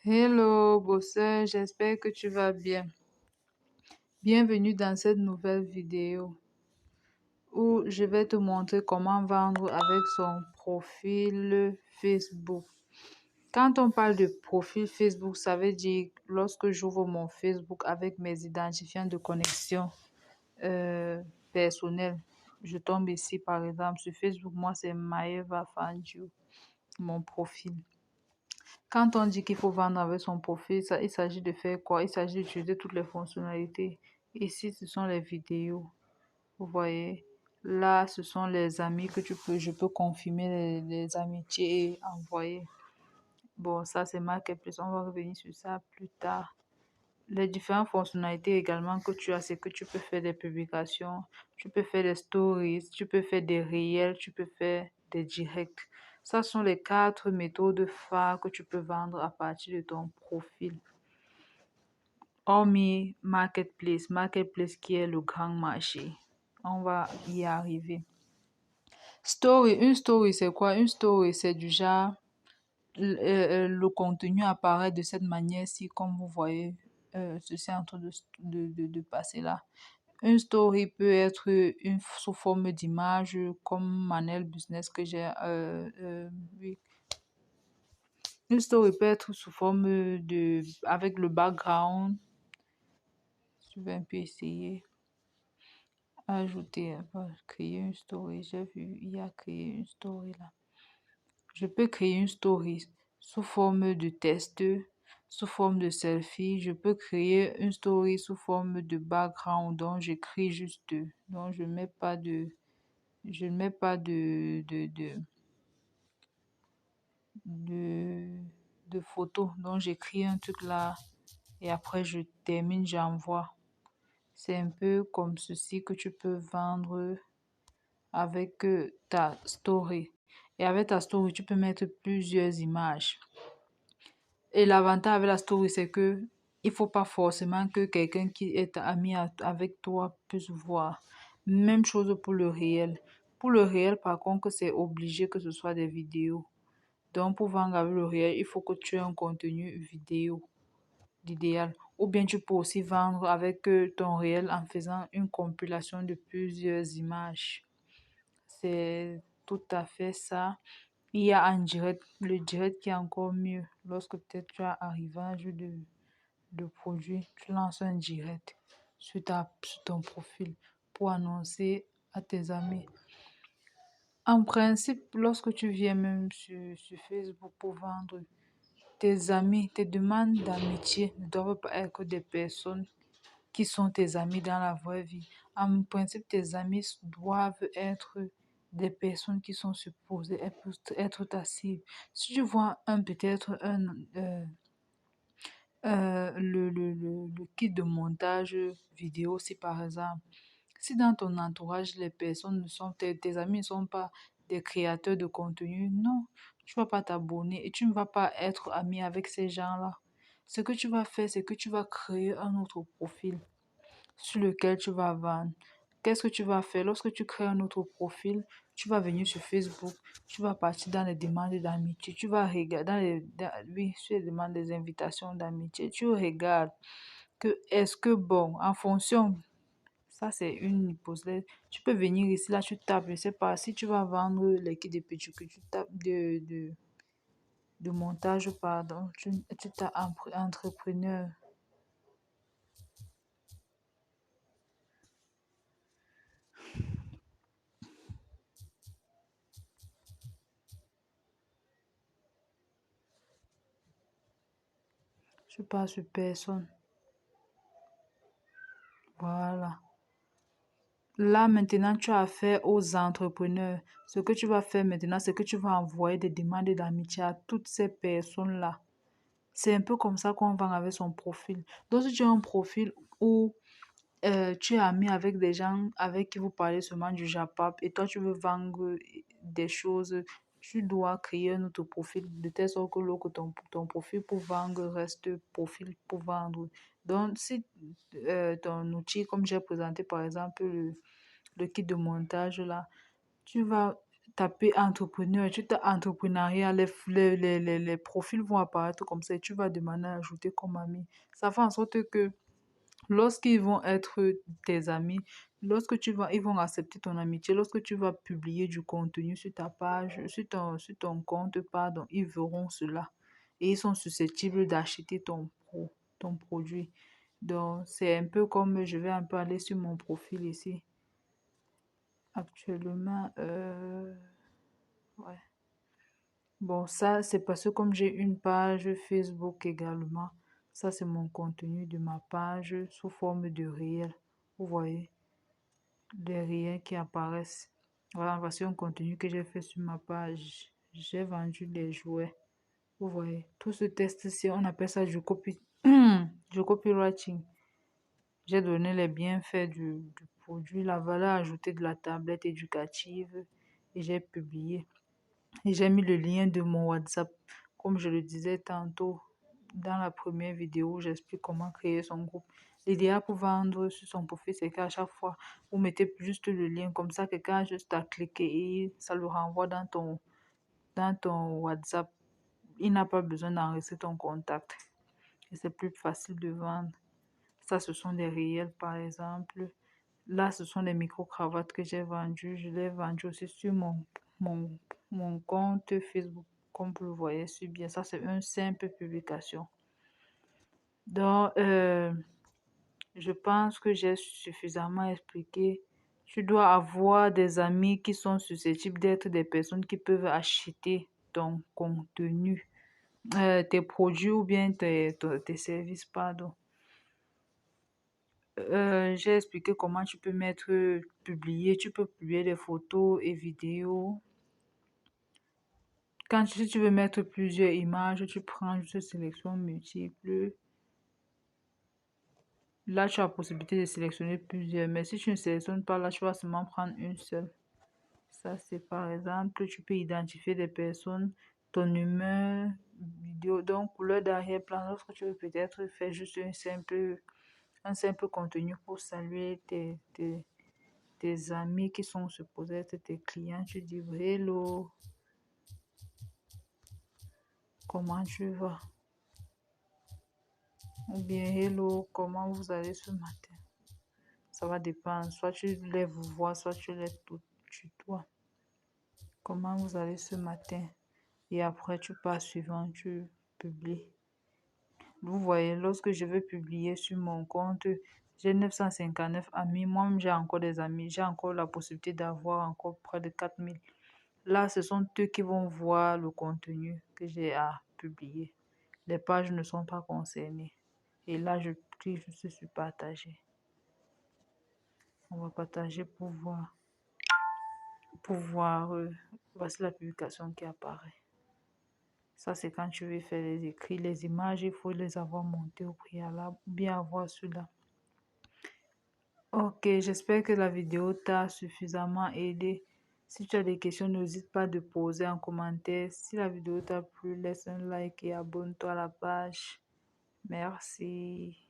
Hello, bosseur, j'espère que tu vas bien. Bienvenue dans cette nouvelle vidéo où je vais te montrer comment vendre avec son profil Facebook. Quand on parle de profil Facebook, ça veut dire lorsque j'ouvre mon Facebook avec mes identifiants de connexion personnels. Je tombe ici par exemple sur Facebook, moi c'est Maeva Fandiou, mon profil. Quand on dit qu'il faut vendre avec son profil, il s'agit de faire quoi? Il s'agit d'utiliser toutes les fonctionnalités. Ici, ce sont les vidéos. Vous voyez, là, ce sont les amis que je peux confirmer les amitiés et envoyer. Bon, ça, c'est Marketplace. On va revenir sur ça plus tard. Les différentes fonctionnalités également que tu as, c'est que tu peux faire des publications, tu peux faire des stories, tu peux faire des réels, tu peux faire des directs. Ça sont les 4 méthodes phares que tu peux vendre à partir de ton profil. Hormis Marketplace, Marketplace qui est le grand marché. On va y arriver. Story, une story c'est quoi? Une story c'est du genre, le contenu apparaît de cette manière-ci, comme vous voyez, ceci est en train de passer là. Une story peut être sous forme d'image, comme Manel Business que j'ai. Oui. Une story peut être sous forme avec le background. Je vais un peu essayer. Ajouter, créer une story. J'ai vu, il y a créé une story là. Je peux créer une story sous forme de test, sous forme de selfie. Je peux créer une story sous forme de background dont j'écris juste, donc je mets pas de, je ne mets pas de, de photos. Donc j'écris un truc là et après je termine, j'envoie. C'est un peu comme ceci que tu peux vendre avec ta story. Et avec ta story, tu peux mettre plusieurs images. Et l'avantage avec la story, c'est que il faut pas forcément que quelqu'un qui est ami avec toi puisse voir. Même chose pour le réel. Pour le réel, par contre, c'est obligé que ce soit des vidéos. Donc, pour vendre avec le réel, il faut que tu aies un contenu vidéo d'idéal. Ou bien tu peux aussi vendre avec ton réel en faisant une compilation de plusieurs images. C'est tout à fait ça. Il y a un direct, le direct qui est encore mieux. Lorsque peut-être tu as arrivage de produit, tu lances un direct sur ton profil pour annoncer à tes amis. En principe, lorsque tu viens même sur Facebook pour vendre, tes amis, tes demandes d'amitié ne doivent pas être des personnes qui sont tes amis dans la vraie vie. En principe, tes amis doivent être des personnes qui sont supposées être ta cible. Si tu vois peut-être le kit de montage vidéo, si par exemple, si dans ton entourage, les personnes ne sont, tes amis ne sont pas des créateurs de contenu, non, tu vas pas t'abonner et tu ne vas pas être ami avec ces gens-là. Ce que tu vas faire, c'est que tu vas créer un autre profil sur lequel tu vas vendre. Qu'est-ce que tu vas faire? Lorsque tu crées un autre profil, tu vas venir sur Facebook, tu vas partir dans les demandes d'amitié, tu vas regarder oui, sur les demandes des invitations d'amitié, tu regardes que est-ce que bon, en fonction, ça c'est une hypothèse, tu peux venir ici, là tu tapes, je sais pas, si tu vas vendre les kits de pédicure, tu tapes de montage, pardon, tu tapes entrepreneur. Je passe sur personne. Voilà. Là, maintenant, tu as affaire aux entrepreneurs. Ce que tu vas faire maintenant, c'est que tu vas envoyer des demandes d'amitié à toutes ces personnes-là. C'est un peu comme ça qu'on vend avec son profil. Donc, si tu as un profil où tu es ami avec des gens avec qui vous parlez seulement du Japap et toi, tu veux vendre des choses, tu dois créer un autre profil de telle sorte que ton profil pour vendre reste profil pour vendre. Donc, si ton outil, comme j'ai présenté par exemple le kit de montage là, tu vas taper entrepreneur, tu tapes entrepreneuriat, les profils vont apparaître comme ça et tu vas demander à ajouter comme ami. Ça fait en sorte que lorsqu'ils vont être tes amis, ils vont accepter ton amitié, lorsque tu vas publier du contenu sur ta page, sur ton compte, pardon, ils verront cela et ils sont susceptibles d'acheter ton produit. Donc, c'est un peu comme je vais un peu aller sur mon profil ici. Actuellement, ouais. Bon, ça, c'est parce que comme j'ai une page Facebook également, ça, c'est mon contenu de ma page sous forme de réel. Vous voyez, les réels qui apparaissent. Voilà, voici un contenu que j'ai fait sur ma page. J'ai vendu des jouets. Vous voyez, tout ce test-ci, on appelle ça du du copywriting. J'ai donné les bienfaits du produit, la valeur ajoutée de la tablette éducative et j'ai publié. Et j'ai mis le lien de mon WhatsApp, comme je le disais tantôt dans la première vidéo, j'explique comment créer son groupe. L'idéal pour vendre sur son profil, c'est qu'à chaque fois, vous mettez juste le lien, comme ça, quelqu'un a juste à cliquer et ça le renvoie dans ton WhatsApp. Il n'a pas besoin d'enregistrer ton contact. Et c'est plus facile de vendre. Ça, ce sont des réels, par exemple. Là, ce sont des micro-cravates que j'ai vendues. Je les ai vendues aussi sur mon, mon compte Facebook. Comme vous le voyez, c'est bien. Ça, c'est une simple publication. Donc, je pense que j'ai suffisamment expliqué. Tu dois avoir des amis qui sont susceptibles d'être des personnes qui peuvent acheter ton contenu, tes produits ou bien tes services, pardon. J'ai expliqué comment tu peux publier, tu peux publier des photos et vidéos. Si tu veux mettre plusieurs images, tu prends juste sélection multiple. Là, tu as la possibilité de sélectionner plusieurs, mais si tu ne sélectionnes pas, là, tu vas seulement prendre une seule. Ça, c'est par exemple, tu peux identifier des personnes, ton humeur, vidéo, donc couleur d'arrière-plan, lorsque tu veux peut-être faire juste un simple contenu pour saluer tes amis qui sont supposés être tes clients, tu dis hello, comment tu vas? Ou bien hello, comment vous allez ce matin? Ça va dépendre, soit tu les vois, soit tu les tutoies. Comment vous allez ce matin? Et après, tu passes suivant, tu publies. Vous voyez, lorsque je veux publier sur mon compte, j'ai 959 amis. Moi-même, j'ai encore des amis. J'ai encore la possibilité d'avoir encore près de 4000. Là, ce sont eux qui vont voir le contenu que j'ai à publier. Les pages ne sont pas concernées. Et là, je clique juste sur partager. On va partager pour voir. Voici la publication qui apparaît. Ça, c'est quand tu veux faire les écrits. Les images, il faut les avoir montées au préalable. Bien avoir cela. Ok, j'espère que la vidéo t'a suffisamment aidé. Si tu as des questions, n'hésite pas de poser en commentaire. Si la vidéo t'a plu, laisse un like et abonne-toi à la page. Merci.